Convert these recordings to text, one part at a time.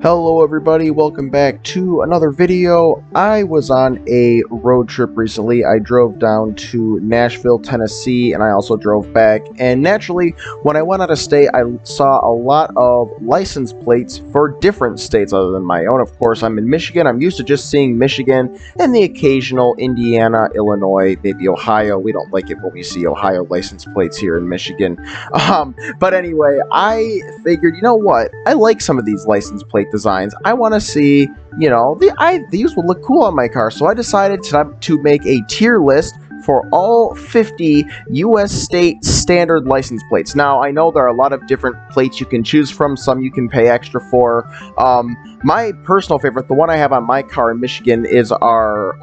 Hello everybody, welcome back to another video. I was on a road trip recently. I drove down to Nashville, Tennessee, and I also drove back. And naturally, when I went out of state, I saw a lot of license plates for different states other than my own. Of course, I'm in Michigan. I'm used to just seeing Michigan and the occasional Indiana, Illinois, maybe Ohio. We don't like it when we see Ohio license plates here in Michigan. But anyway, I figured, you know what? I like some of these license plate designs. I want to see, you know, these would look cool on my car. So I decided to make a tier list for all 50 U.S. state standard license plates. Now, I know there are a lot of different plates you can choose from. Some you can pay extra for. My personal favorite, the one I have on my car in Michigan, is our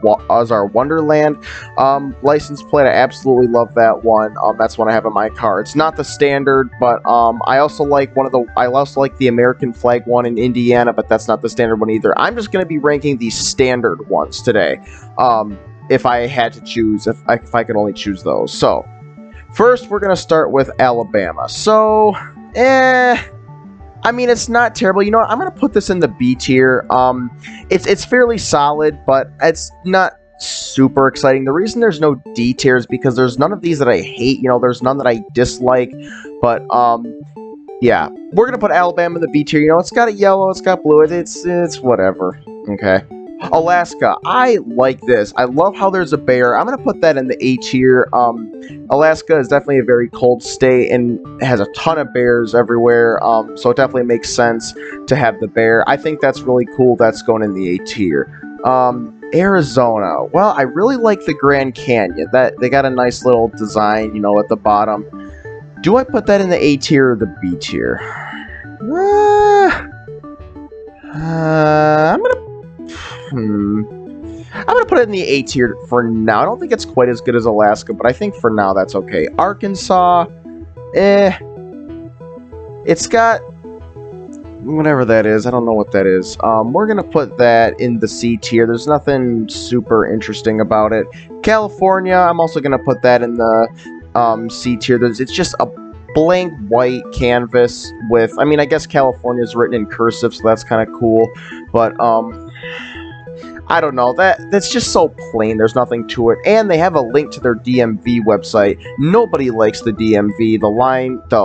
Wonderland license plate. I absolutely love that one. That's one I have in my car. It's not the standard, but I also like the American flag one in Indiana, but that's not the standard one either. I'm just going to be ranking the standard ones today. If I had to choose, if I could only choose those. So first, we're going to start with Alabama. So, I mean, it's not terrible. You know what? I'm going to put this in the B tier. It's fairly solid, but it's not super exciting. The reason there's no D tier is because there's none of these that I hate. You know, there's none that I dislike. But, yeah. We're going to put Alabama in the B tier. You know, it's got a yellow, it's got blue. It's whatever. Okay. Alaska, I like this. I love how there's a bear. I'm going to put that in the A tier. Alaska is definitely a very cold state and has a ton of bears everywhere, so it definitely makes sense to have the bear. I think that's really cool. That's going in the A tier. Arizona, well, I really like the Grand Canyon. They got a nice little design, you know, at the bottom. Do I put that in the A tier or the B tier? I'm gonna put it in the A tier for now. I don't think it's quite as good as Alaska, but I think for now that's okay. Arkansas, it's got whatever that is. I don't know what that is. We're gonna put that in the C tier. There's nothing super interesting about it. California, I'm also gonna put that in the C tier. It's just a blank white canvas with, I mean, I guess California is written in cursive, so that's kind of cool, but I don't know, that's just so plain. There's nothing to it, and they have a link to their DMV website. Nobody likes the DMV. The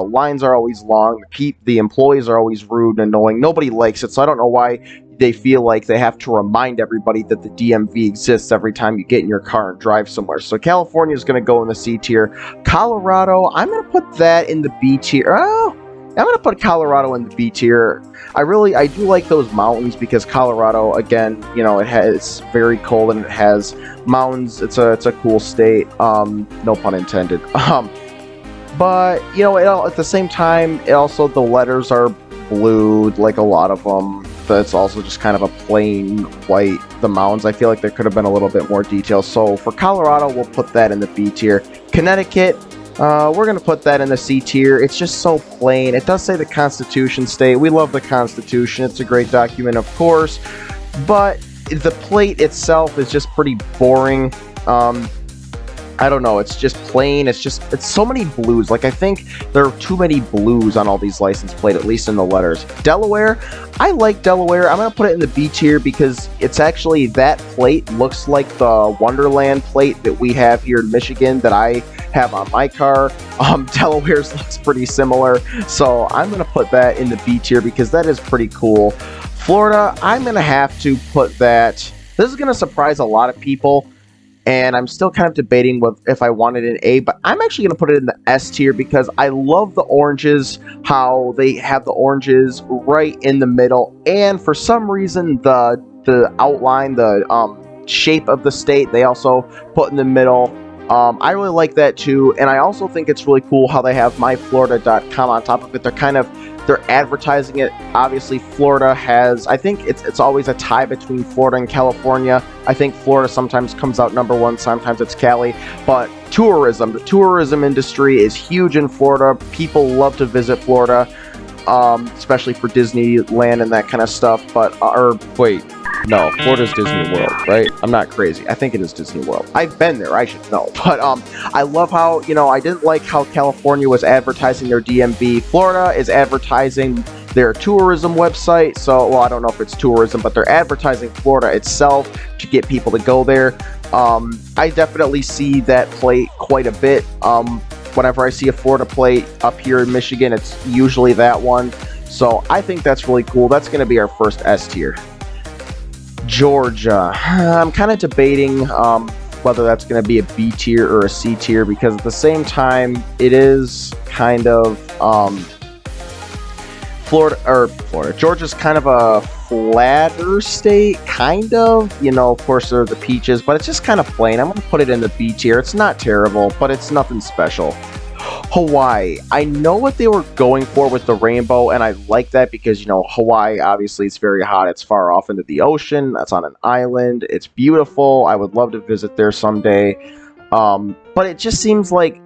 lines are always long. The employees are always rude and annoying. Nobody likes it, so I don't know why they feel like they have to remind everybody that the DMV exists every time you get in your car and drive somewhere. So California is going to go in the C tier. Colorado, I'm going to put that in the B tier. Oh, I'm going to put Colorado in the B tier. I do like those mountains because Colorado, again, you know, it's very cold and it has mountains. It's a cool state. No pun intended. But, you know, at the same time, the letters are blue, like a lot of them. It's also just kind of a plain white. The mountains, I feel like there could have been a little bit more detail. So for Colorado, we'll put that in the B tier. Connecticut, we're going to put that in the C tier. It's just so plain. It does say the Constitution state. We love the Constitution. It's a great document, of course. But the plate itself is just pretty boring. I don't know. It's just plain. It's so many blues. Like, I think there are too many blues on all these license plates, at least in the letters. Delaware, I like Delaware. I'm going to put it in the B tier because it's actually, that plate looks like the Wonderland plate that we have here in Michigan that I have on my car. Delaware's looks pretty similar. So I'm going to put that in the B tier because that is pretty cool. Florida, I'm going to have to put that. This is going to surprise a lot of people. And I'm still kind of debating if I want it in A, but I'm actually going to put it in the S tier because I love the oranges, how they have the oranges right in the middle. And for some reason, the outline, the shape of the state, they also put in the middle. I really like that too. And I also think it's really cool how they have myflorida.com on top of it. They're advertising it. Obviously, Florida has, I think it's always a tie between Florida and California. I think Florida sometimes comes out number one, sometimes it's Cali. But tourism, the tourism industry is huge in Florida. People love to visit Florida, especially for Disneyland and that kind of stuff. But, no, Florida's Disney World, right? I'm not crazy. I think it is Disney World. I've been there. I should know. But I love how, you know, I didn't like how California was advertising their DMV. Florida is advertising their tourism website. So, well, I don't know if it's tourism, but they're advertising Florida itself to get people to go there. I definitely see that plate quite a bit. Whenever I see a Florida plate up here in Michigan, it's usually that one. So I think that's really cool. That's going to be our first S tier. Georgia. I'm kind of debating whether that's going to be a B tier or a C tier, because at the same time, it is kind of Florida. Georgia's kind of a flatter state, kind of. You know, of course, there are the peaches, but it's just kind of plain. I'm going to put it in the B tier. It's not terrible, but it's nothing special. Hawaii. I know what they were going for with the rainbow, and I like that because, you know, Hawaii, obviously, it's very hot. It's far off into the ocean. That's on an island. It's beautiful. I would love to visit there someday. But it just seems like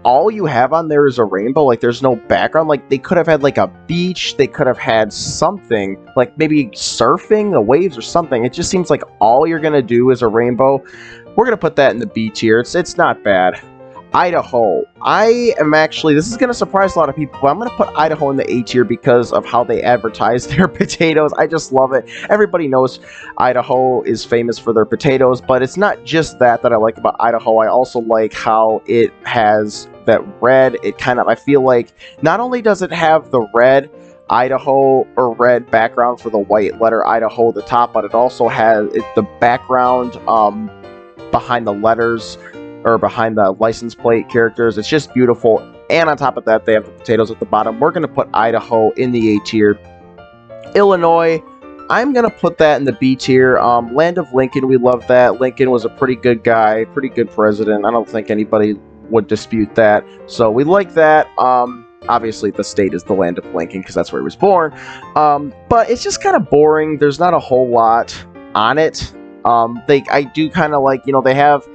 all you have on there is a rainbow. Like, there's no background. Like, they could have had, like, a beach. They could have had something, like maybe surfing, the waves or something. It just seems like all you're going to do is a rainbow. We're going to put that in the B tier. It's not bad. Idaho. I am actually, this is going to surprise a lot of people, but I'm going to put Idaho in the A tier because of how they advertise their potatoes. I just love it. Everybody knows Idaho is famous for their potatoes, but it's not just that I like about Idaho. I also like how it has that red. It kind of, I feel like, not only does it have the red Idaho or red background for the white letter Idaho at the top, but it also has the background behind the letters, or behind the license plate characters. It's just beautiful. And on top of that, they have the potatoes at the bottom. We're going to put Idaho in the A tier. Illinois, I'm going to put that in the B tier. Land of Lincoln, we love that. Lincoln was a pretty good guy, pretty good president. I don't think anybody would dispute that. So we like that. Obviously, the state is the land of Lincoln because that's where he was born. But it's just kind of boring. There's not a whole lot on it. I do kind of like, you know, they have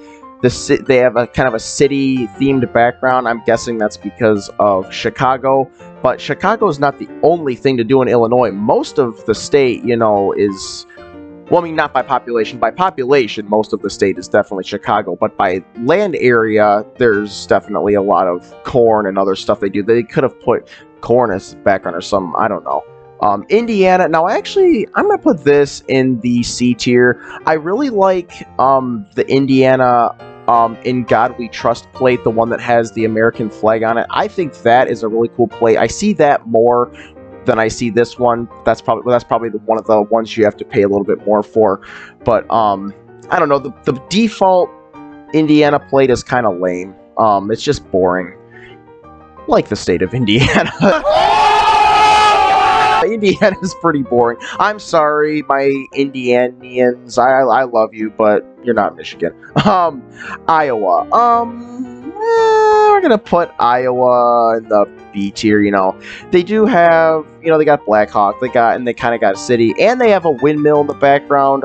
a kind of a city-themed background. I'm guessing that's because of Chicago. But Chicago is not the only thing to do in Illinois. Most of the state, you know, is... Well, I mean, not by population. By population, most of the state is definitely Chicago. But by land area, there's definitely a lot of corn and other stuff they do. They could have put corn as background or something. I don't know. Indiana. Now, actually, I'm going to put this in the C tier. I really like the Indiana In God We Trust plate, the one that has the American flag on it. I think that is a really cool plate. I see that more than I see this one. That's probably one of the ones you have to pay a little bit more for. But I don't know. The default Indiana plate is kind of lame. It's just boring, like the state of Indiana. Indiana is pretty boring. I'm sorry, my Indianians. I love you, but you're not Michigan. Iowa. We're gonna put Iowa in the B tier. You know, they do have, you know, they got Blackhawk. They kind of got a city, and they have a windmill in the background.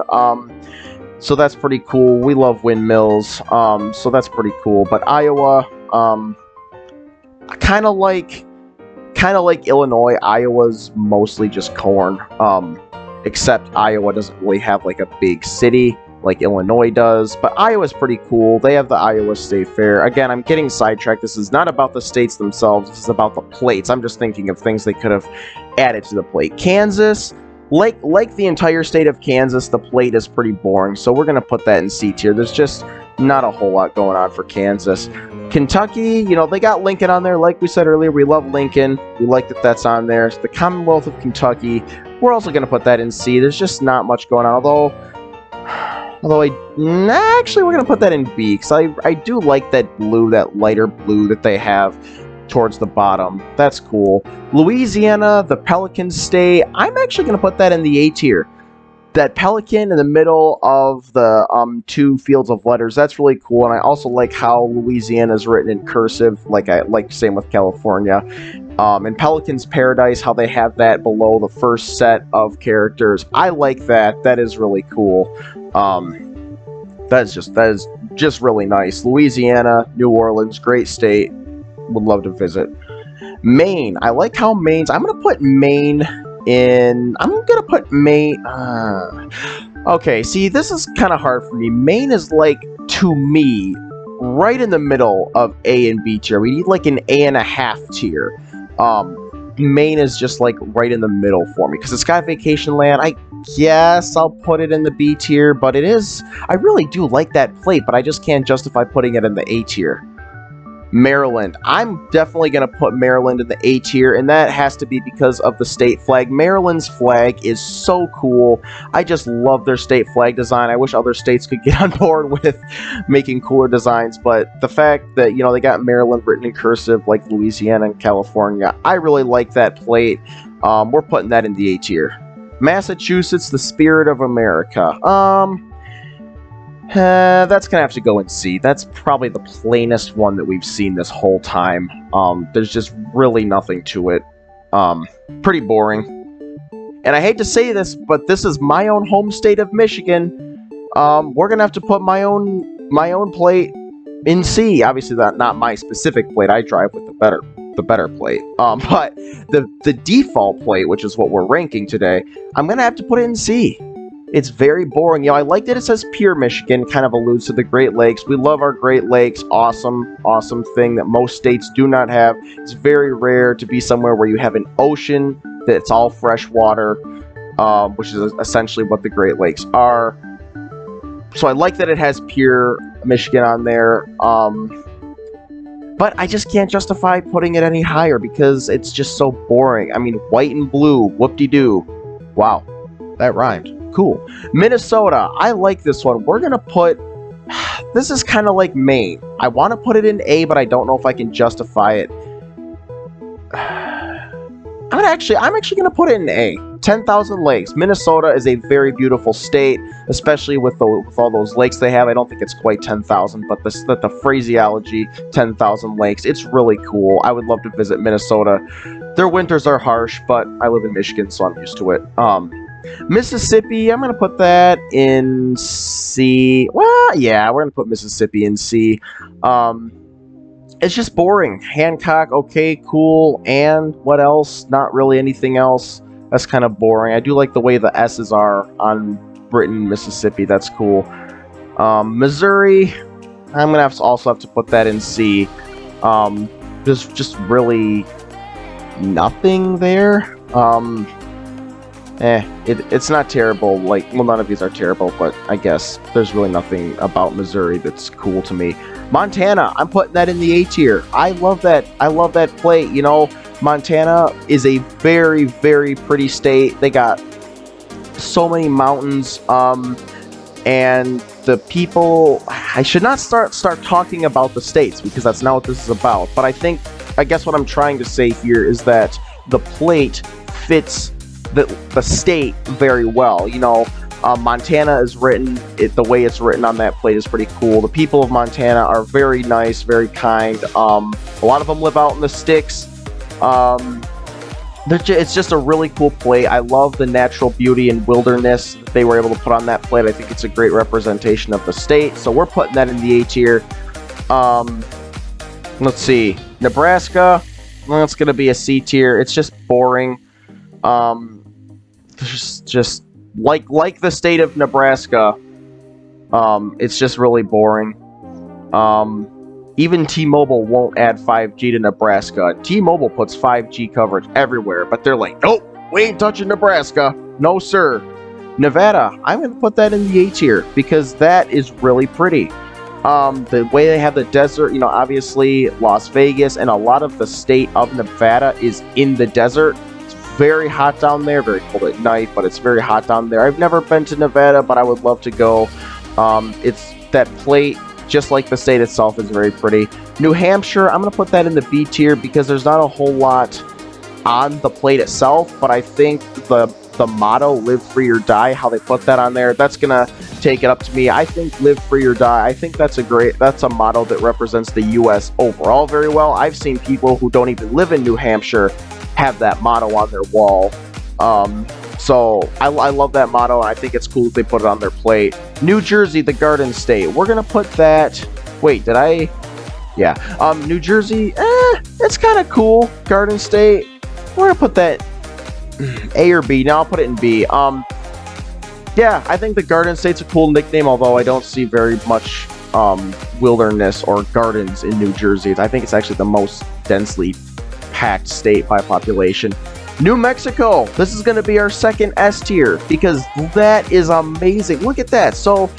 So that's pretty cool. We love windmills. So that's pretty cool. But Iowa, kind of like Illinois, Iowa's mostly just corn, except Iowa doesn't really have like a big city like Illinois does, but Iowa's pretty cool. They have the Iowa State Fair. Again, I'm getting sidetracked. This is not about the states themselves. This is about the plates. I'm just thinking of things they could have added to the plate. Kansas, like the entire state of Kansas, the plate is pretty boring, so we're going to put that in C tier. There's just not a whole lot going on for Kansas. Kentucky, you know, they got Lincoln on there. Like we said earlier, we love Lincoln. We like that that's on there. The Commonwealth of Kentucky, we're also going to put that in C. There's just not much going on, although actually, we're going to put that in B, because I do like that blue, that lighter blue that they have towards the bottom. That's cool. Louisiana, the Pelican State, I'm actually going to put that in the A tier. That pelican in the middle of the two fields of letters, that's really cool. And I also like how Louisiana is written in cursive, same with California. In Pelican's Paradise, how they have that below the first set of characters. I like that. That is really cool. That is just really nice. Louisiana, New Orleans, great state. Would love to visit. Maine. I like how Maine's... I'm going to put Maine in... I'm going to put Maine... Okay, see, this is kind of hard for me. Maine is, like, to me, right in the middle of A and B tier. We need, like, an A and a half tier. Maine is just like right in the middle for me because it's got vacation land. I guess I'll put it in the B tier, but it is, I really do like that plate, but I just can't justify putting it in the A tier. Maryland. I'm definitely going to put Maryland in the A tier, and that has to be because of the state flag. Maryland's flag is so cool. I just love their state flag design. I wish other states could get on board with making cooler designs, but the fact that, you know, they got Maryland written in cursive like Louisiana and California, I really like that plate. We're putting that in the A tier. Massachusetts, the spirit of America. That's gonna have to go in C. That's probably the plainest one that we've seen this whole time. There's just really nothing to it. Pretty boring. And I hate to say this, but this is my own home state of Michigan. We're gonna have to put my own plate in C. Obviously, not my specific plate. I drive with the better plate. But the default plate, which is what we're ranking today, I'm gonna have to put it in C. It's very boring. You know, I like that it says Pure Michigan, kind of alludes to the Great Lakes. We love our Great Lakes. Awesome, awesome thing that most states do not have. It's very rare to be somewhere where you have an ocean that's all fresh water, which is essentially what the Great Lakes are. So I like that it has Pure Michigan on there. But I just can't justify putting it any higher because it's just so boring. I mean, white and blue, whoop-de-doo. Wow, that rhymed. Cool. Minnesota, I like this one. We're gonna put, this is kind of like Maine. I want to put it in A, but I don't know if I can justify it. I'm actually gonna put it in A. 10,000 lakes. Minnesota is a very beautiful state, especially with all those lakes they have. I don't think it's quite 10,000, but the phraseology, 10,000 lakes, it's really cool. I would love to visit Minnesota. Their winters are harsh, but I live in Michigan, so I'm used to it. Mississippi, I'm going to put that in C. Well, yeah, we're going to put Mississippi in C. It's just boring. Hancock, okay, cool. And what else? Not really anything else. That's kind of boring. I do like the way the S's are on Britain, Mississippi. That's cool. Missouri, I'm going to also have to put that in C. There's just really nothing there. It's not terrible. Like, well, none of these are terrible, but I guess there's really nothing about Missouri that's cool to me. Montana, I'm putting that in the A tier. I love that. I love that plate. You know, Montana is a very, very pretty state. They got so many mountains. And the people, I should not start talking about the states because that's not what this is about. But I guess what I'm trying to say here is that the plate fits the state very well. You know, Montana is written, the way it's written on that plate is pretty cool. The people of Montana are very nice, very kind. A lot of them live out in the sticks. It's just a really cool plate. I love the natural beauty and wilderness that they were able to put on that plate. I think it's a great representation of the state. So we're putting that in the A tier. Let's see. Nebraska, well, it's going to be a C tier. It's just boring. Just like the state of Nebraska, it's just really boring. Even T-Mobile won't add 5G to Nebraska. T-Mobile puts 5G coverage everywhere, but they're like, nope, we ain't touching Nebraska. No, sir. Nevada, I'm going to put that in the A tier because that is really pretty. The way they have the desert, you know, obviously Las Vegas and a lot of the state of Nevada is in the desert. Very hot down there, very cold at night, but it's very hot down there. I've never been to Nevada, but I would love to go. It's that plate, just like the state itself, is very pretty. New Hampshire, I'm going to put that in the B tier because there's not a whole lot on the plate itself, but I think the motto, live free or die, how they put that on there, that's going to take it up to me. I think live free or die, I think that's a motto that represents the U.S. overall very well. I've seen people who don't even live in New Hampshire have that motto on their wall. So I love that motto. I think it's cool that they put it on their plate. New Jersey, the Garden State. We're going to put that... Wait, did I... Yeah. New Jersey, it's kind of cool. Garden State. We're going to put that A or B. No, I'll put it in B. Yeah, I think the Garden State's a cool nickname, although I don't see very much wilderness or gardens in New Jersey. I think it's actually the most densely packed state by population. New Mexico. This is going to be our second S tier because that is amazing. Look at that. So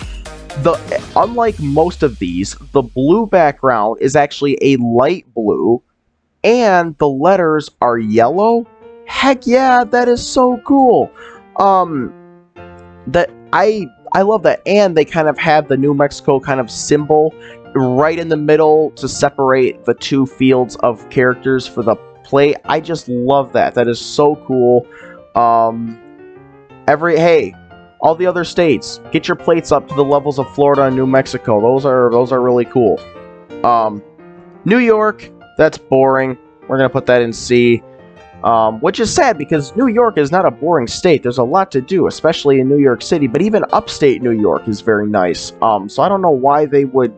unlike most of these, the blue background is actually a light blue and the letters are yellow. Heck yeah, that is so cool. That I love that, and they kind of have the New Mexico kind of symbol right in the middle to separate the two fields of characters for the plate. I just love that. That is so cool. Hey, all the other states, get your plates up to the levels of Florida and New Mexico. Those are really cool. New York, that's boring. We're gonna put that in C. Which is sad because New York is not a boring state. There's a lot to do, especially in New York City, but even upstate New York is very nice. So I don't know why they would,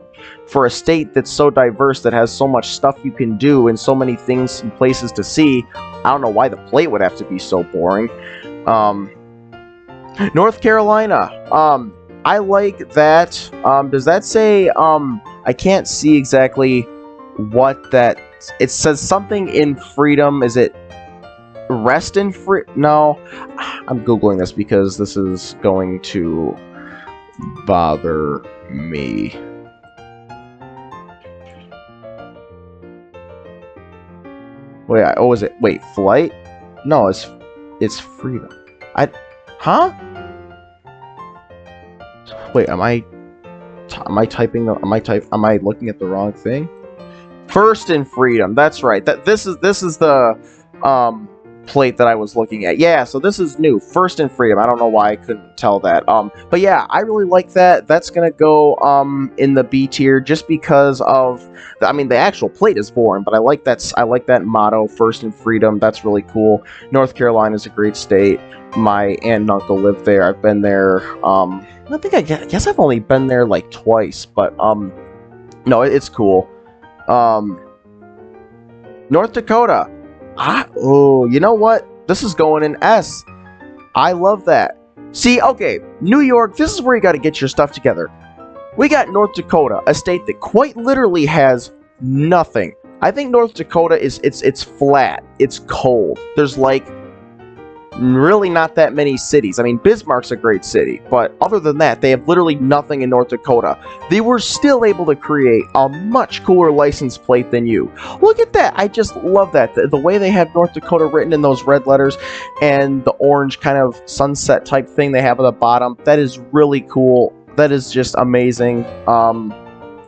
for a state that's so diverse, that has so much stuff you can do and so many things and places to see, I don't know why the plate would have to be so boring. North Carolina, I like that. Does that say, I can't see exactly what that, it says something in freedom. Is it rest in free? No, I'm googling this because this is going to bother me. Wait, flight? No, it's freedom. Huh? Wait, am I looking at the wrong thing? First in freedom. That's right. This is the plate that I was looking at. Yeah, so this is new. First in freedom. I don't know why I couldn't tell that. But yeah, I really like that. That's gonna go in the B tier just because of the actual plate is boring, but I like that motto, first in freedom. That's really cool. North Carolina is a great state. My aunt and uncle live there. I've been there. I guess I've only been there like twice, but no, it's cool. North Dakota. You know what? This is going in S. I love that. See, okay, New York, this is where you got to get your stuff together. We got North Dakota, a state that quite literally has nothing. I think North Dakota it's flat. It's cold. There's like really not that many cities. I mean, Bismarck's a great city, but other than that, they have literally nothing in North Dakota. They were still able to create a much cooler license plate than you. Look at that. I just love that. The way they have North Dakota written in those red letters and the orange kind of sunset type thing they have at the bottom, that is really cool. That is just amazing.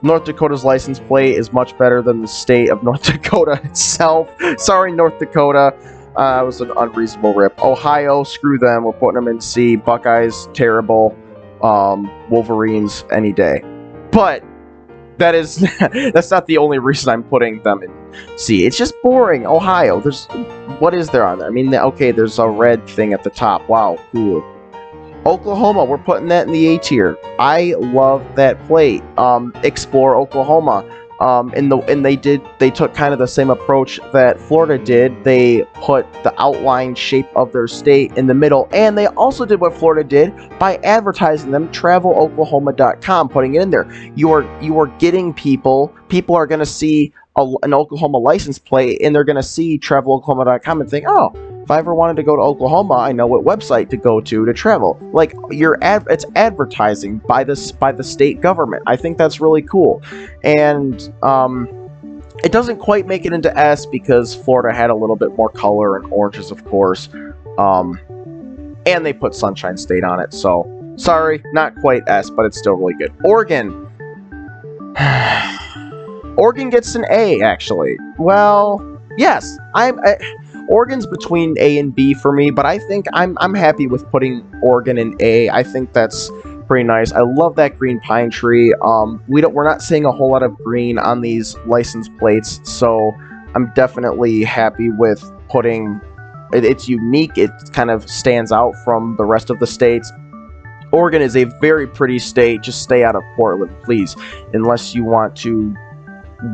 North Dakota's license plate is much better than the state of North Dakota itself. Sorry, North Dakota. It was an unreasonable rip. Ohio, screw them. We're putting them in C. Buckeyes, terrible. Wolverines, any day. But that's not the only reason I'm putting them in C. It's just boring. Ohio. What is there on there? I mean, okay, there's a red thing at the top. Wow, cool. Oklahoma, we're putting that in the A tier. I love that plate. Explore Oklahoma. They took kind of the same approach that Florida did. They put the outline shape of their state in the middle, and they also did what Florida did by advertising them, traveloklahoma.com, putting it in there. You are getting people are going to see an Oklahoma license plate, and they're going to see traveloklahoma.com and think, oh, if I ever wanted to go to Oklahoma, I know what website to go to travel. Like, it's advertising by the state government. I think that's really cool. And it doesn't quite make it into S because Florida had a little bit more color and oranges, of course. And they put Sunshine State on it, so sorry, not quite S, but it's still really good. Oregon. Oregon gets an A, actually. Well, yes, Oregon's between A and B for me, but I think I'm happy with putting Oregon in A. I think that's pretty nice. I love that green pine tree. We're not seeing a whole lot of green on these license plates, so I'm definitely happy with putting it. It's unique. It kind of stands out from the rest of the states. Oregon is a very pretty state. Just stay out of Portland, please, unless you want to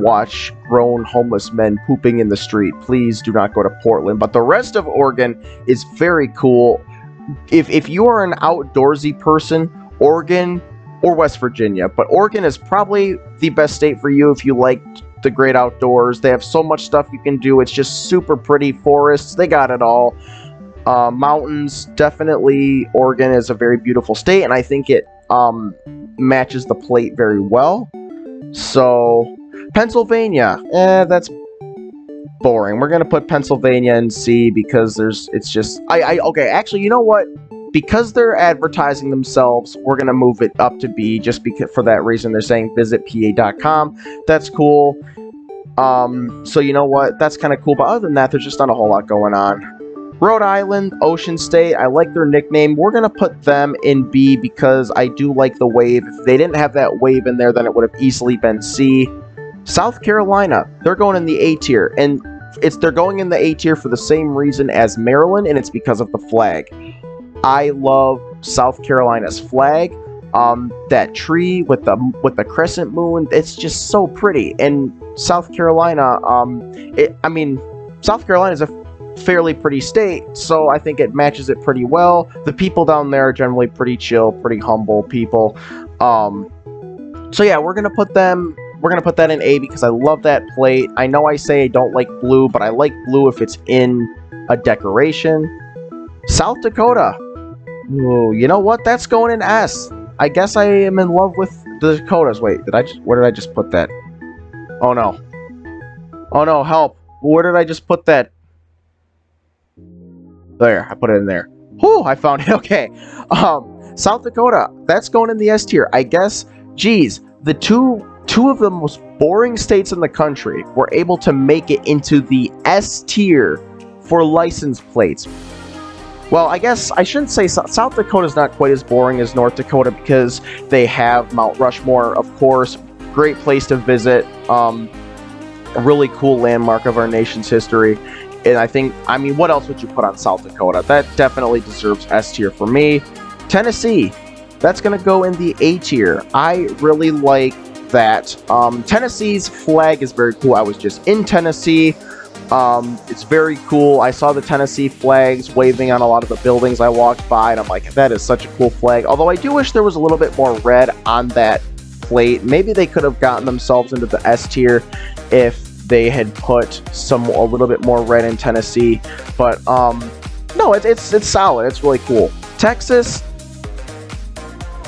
watch grown homeless men pooping in the street. Please do not go to Portland. But the rest of Oregon is very cool. If you are an outdoorsy person, Oregon or West Virginia, but Oregon is probably the best state for you if you like the great outdoors. They have so much stuff you can do. It's just super pretty. Forests, they got it all. Mountains, definitely Oregon is a very beautiful state, and I think it matches the plate very well. So, Pennsylvania, that's boring. We're gonna put Pennsylvania in C because okay, actually, you know what? Because they're advertising themselves, we're gonna move it up to B just because for that reason. They're saying visit pa.com. That's cool. So you know what? That's kind of cool. But other than that, there's just not a whole lot going on. Rhode Island, Ocean State, I like their nickname. We're going to put them in B because I do like the wave. If they didn't have that wave in there, then it would have easily been C. South Carolina, they're going in the A tier. And they're going in the A tier for the same reason as Maryland, and it's because of the flag. I love South Carolina's flag. That tree with the crescent moon, it's just so pretty. And South Carolina, South Carolina is a fairly pretty state, so I think it matches it pretty well. The people down there are generally pretty chill, pretty humble people. So yeah, we're gonna put that in A because I love that plate. I know I say I don't like blue, but I like blue if it's in a decoration. South Dakota. Ooh, you know what? That's going in S. I guess I am in love with the Dakotas. Wait, where did I just put that? Oh no. Oh no, help. Where did I just put that? There, I put it in there. Whew, I found it. Okay. South Dakota, that's going in the S tier. I guess, geez, the two of the most boring states in the country were able to make it into the S tier for license plates. Well, I guess I shouldn't say South Dakota is not quite as boring as North Dakota because they have Mount Rushmore, of course. Great place to visit. A really cool landmark of our nation's history. And I mean, what else would you put on South Dakota? That definitely deserves S tier for me. Tennessee, that's going to go in the A tier. I really like that. Tennessee's flag is very cool. I was just in Tennessee. It's very cool. I saw the Tennessee flags waving on a lot of the buildings I walked by, and I'm like, that is such a cool flag. Although I do wish there was a little bit more red on that plate. Maybe they could have gotten themselves into the S tier if they had put a little bit more red in Tennessee, but no, it's solid. It's really cool. Texas.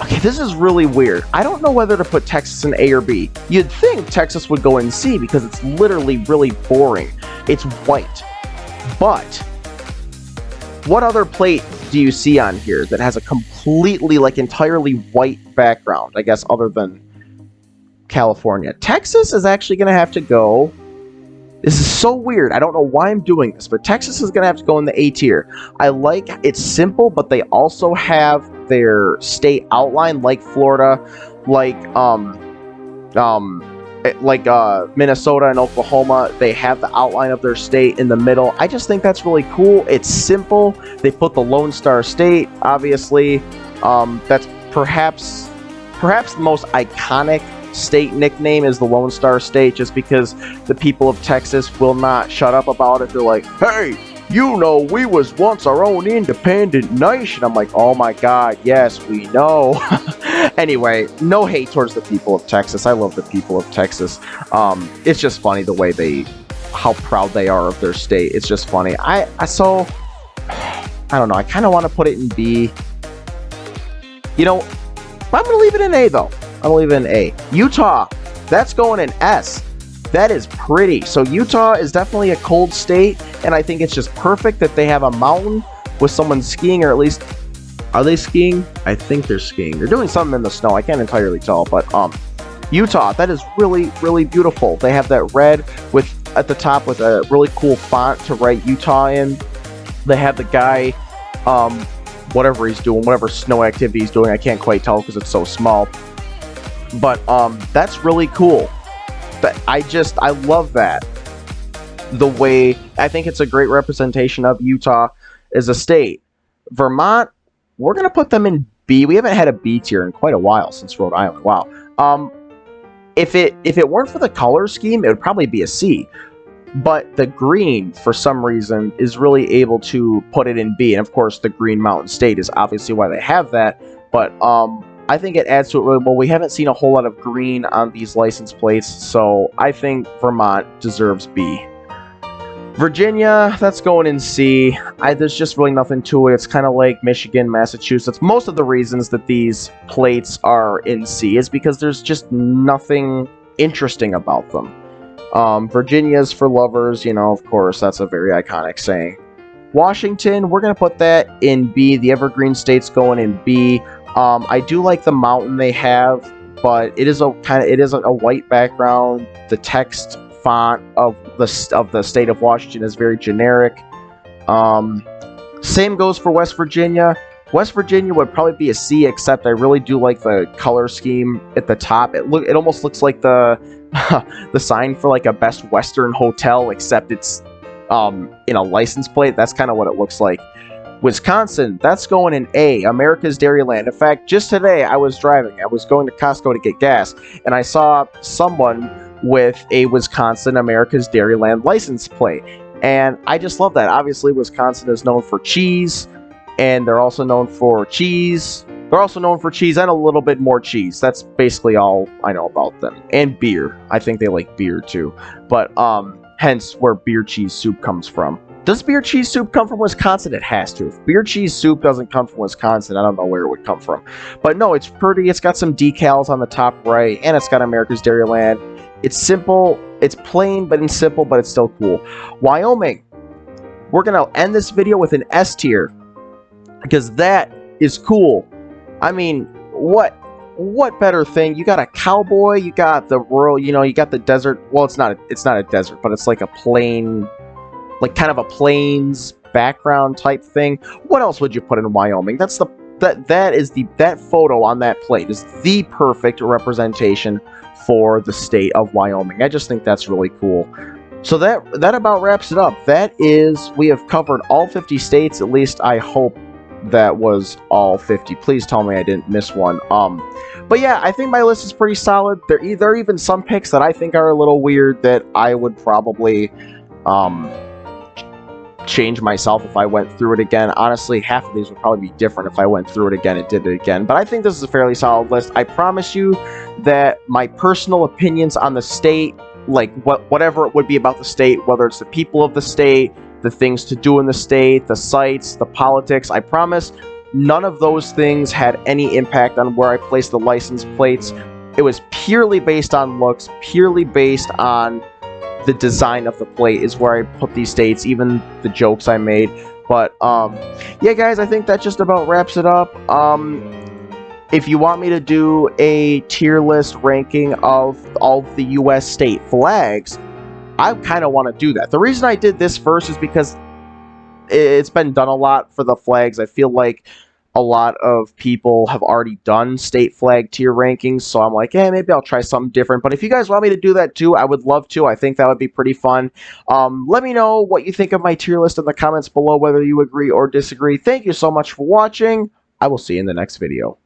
Okay, this is really weird. I don't know whether to put Texas in A or B. You'd think Texas would go in C because it's literally really boring. It's white. But what other plate do you see on here that has a completely, entirely white background? I guess other than California. Texas is actually going to have to go. This is so weird. I don't know why I'm doing this, but Texas is going to have to go in the A tier. I like it's simple, but they also have their state outline, like Florida, like Minnesota and Oklahoma. They have the outline of their state in the middle. I just think that's really cool. It's simple. They put the Lone Star State, obviously. That's perhaps the most iconic state nickname is the Lone Star State, just because the people of Texas will not shut up about it. They're like, hey, you know, we was once our own independent nation. I'm like, oh my god, yes, we know. Anyway, no hate towards the people of Texas. I love the people of Texas. It's just funny the way how proud they are of their state. It's just funny. I don't know. I kind of want to put it in B. You know, I'm going to leave it in A, though. I'm going to leave it in A. Utah, that's going in S. That is pretty. So Utah is definitely a cold state, and I think it's just perfect that they have a mountain with someone skiing, or at least, are they skiing? I think they're skiing. They're doing something in the snow. I can't entirely tell, but Utah, that is really, really beautiful. They have that red at the top with a really cool font to write Utah in. They have the guy, whatever he's doing, whatever snow activity he's doing. I can't quite tell because it's so small. But that's really cool. But I love that. The way, I think it's a great representation of Utah as a state. Vermont, we're going to put them in B. We haven't had a B tier in quite a while since Rhode Island. Wow. If it weren't for the color scheme, it would probably be a C. But the green, for some reason, is really able to put it in B. And of course, the Green Mountain State is obviously why they have that. But I think it adds to it really well. We haven't seen a whole lot of green on these license plates, so I think Vermont deserves B. Virginia, that's going in C. There's just really nothing to it. It's kind of like Michigan, Massachusetts. Most of the reasons that these plates are in C is because there's just nothing interesting about them. Virginia's for lovers, you know, of course, that's a very iconic saying. Washington, we're going to put that in B. The Evergreen State's going in B. I do like the mountain they have, but it is a white background. The text font of the state of Washington is very generic. Same goes for West Virginia. West Virginia would probably be a C, except I really do like the color scheme at the top. It almost looks like the the sign for like a Best Western hotel, except it's in a license plate. That's kind of what it looks like. Wisconsin, that's going in A, America's Dairyland. In fact, just today I was driving. I was going to Costco to get gas, and I saw someone with a Wisconsin America's Dairyland license plate. And I just love that. Obviously, Wisconsin is known for cheese, and they're also known for cheese. They're also known for cheese and a little bit more cheese. That's basically all I know about them. And beer. I think they like beer too. But hence where beer cheese soup comes from. Does beer cheese soup come from Wisconsin? It has to. If beer cheese soup doesn't come from Wisconsin, I don't know where it would come from. But no, it's pretty. It's got some decals on the top right, and it's got America's Dairyland. It's simple. It's plain, but it's simple, but it's still cool. Wyoming. We're going to end this video with an S tier, because that is cool. I mean, what better thing? You got a cowboy, you got the rural, you know, you got the desert. Well, it's not a desert, but it's like a plain, like kind of a plains background type thing. What else would you put in Wyoming? That photo on that plate is the perfect representation for the state of Wyoming. I just think that's really cool. So that about wraps it up. We have covered all 50 states, at least I hope that was all 50. Please tell me I didn't miss one. But yeah, I think my list is pretty solid. There are even some picks that I think are a little weird that I would probably change myself if I went through it again. Honestly, half of these would probably be different if I went through it again and did it again. But I think this is a fairly solid list. I promise you that my personal opinions on the state, like whatever it would be about the state, whether it's the people of the state, the things to do in the state, the sites, the politics, I promise none of those things had any impact on where I placed the license plates. It was purely based on looks, purely based on the design of the plate is where I put these states, even the jokes I made. But yeah, guys, I think that just about wraps it up. If you want me to do a tier list ranking of all the US state flags, I kind of want to do that. The reason I did this first is because it's been done a lot for the flags. I feel like a lot of people have already done state flag tier rankings, so I'm like, hey, maybe I'll try something different. But if you guys want me to do that too, I would love to. I think that would be pretty fun. Let me know what you think of my tier list in the comments below, whether you agree or disagree. Thank you so much for watching. I will see you in the next video.